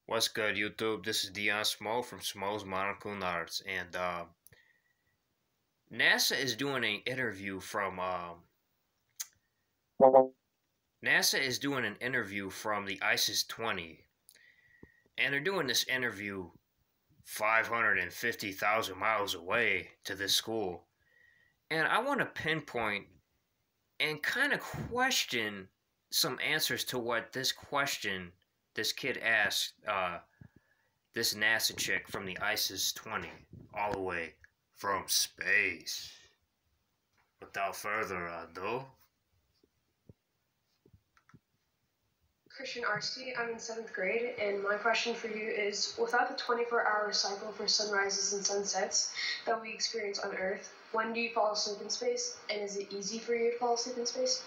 What's good, YouTube? This is Dion Smo from Smo's Monoclone Arts, and NASA is doing an interview from the ISIS 20, and they're doing this interview 550,000 miles away to this school, and I want to pinpoint and kind of question some answers to what this kid asked this NASA chick from the ISIS 20 all the way from space. Without further ado. Christian RC, I'm in 7th grade, and my question for you is, without the 24-hour cycle for sunrises and sunsets that we experience on Earth, when do you fall asleep in space, and is it easy for you to fall asleep in space?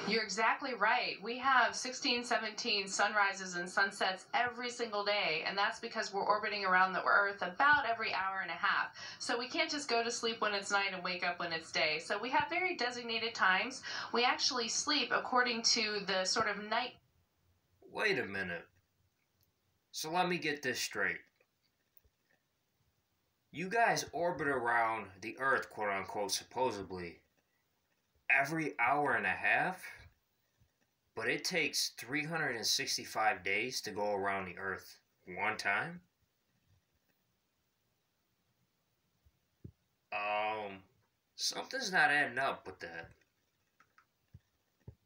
You're exactly right. We have 16, 17 sunrises and sunsets every single day, and that's because we're orbiting around the Earth about every hour and a half. So we can't just go to sleep when it's night and wake up when it's day. So we have very designated times. We actually sleep according to the sort of night. Wait a minute. So let me get this straight. You guys orbit around the Earth, quote unquote, supposedly, every hour and a half, but it takes 365 days to go around the Earth one time? Something's not adding up with that.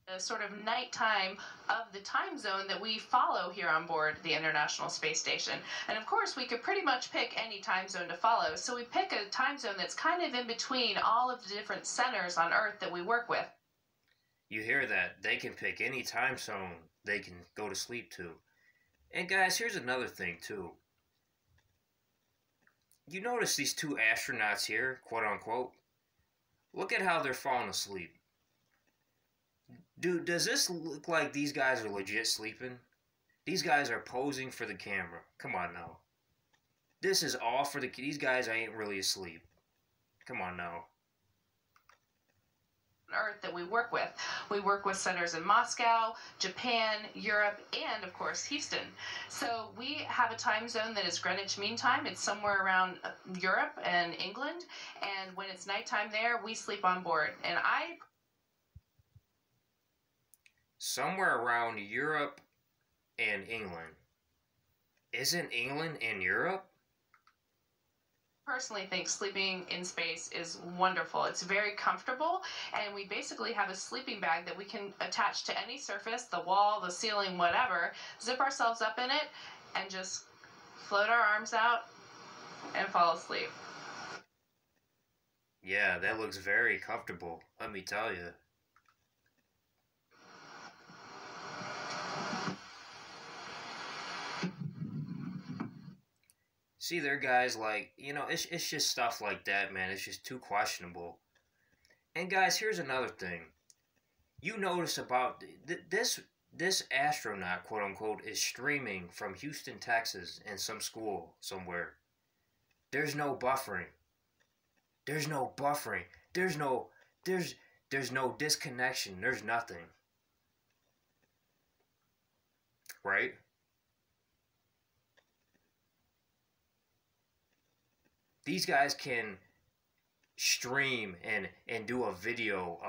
The sort of nighttime of the time zone that we follow here on board the International Space Station. And of course, we could pretty much pick any time zone to follow. So we pick a time zone that's kind of in between all of the different centers on Earth that we work with. You hear that? They can pick any time zone they can go to sleep to. And guys, here's another thing too. You notice these two astronauts here, quote unquote? Look at how they're falling asleep. Dude, does this look like these guys are legit sleeping? These guys are posing for the camera. Come on now. This is all for these guys ain't really asleep. Come on now. Earth that we work with. We work with centers in Moscow, Japan, Europe, and of course Houston. So we have a time zone that is Greenwich Mean Time. It's somewhere around Europe and England, and when it's nighttime there, we sleep on board. And somewhere around Europe and England. Isn't England in Europe? Personally think sleeping in space is wonderful. It's very comfortable, and we basically have a sleeping bag that we can attach to any surface, the wall, the ceiling, whatever, zip ourselves up in it, and just float our arms out and fall asleep. Yeah, that looks very comfortable, let me tell you. See, there guys, like, you know, it's just stuff like that, man. It's just too questionable. And guys, here's another thing. You notice about this astronaut, quote unquote, is streaming from Houston, Texas, in some school somewhere. There's no buffering. There's no buffering. There's no disconnection. There's nothing. Right? These guys can stream and do a video,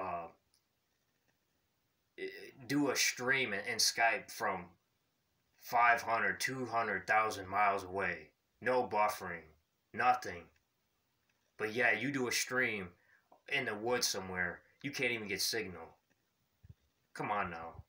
do a stream in Skype from 500, 200,000 miles away. No buffering, nothing. But yeah, you do a stream in the woods somewhere, you can't even get signal. Come on now.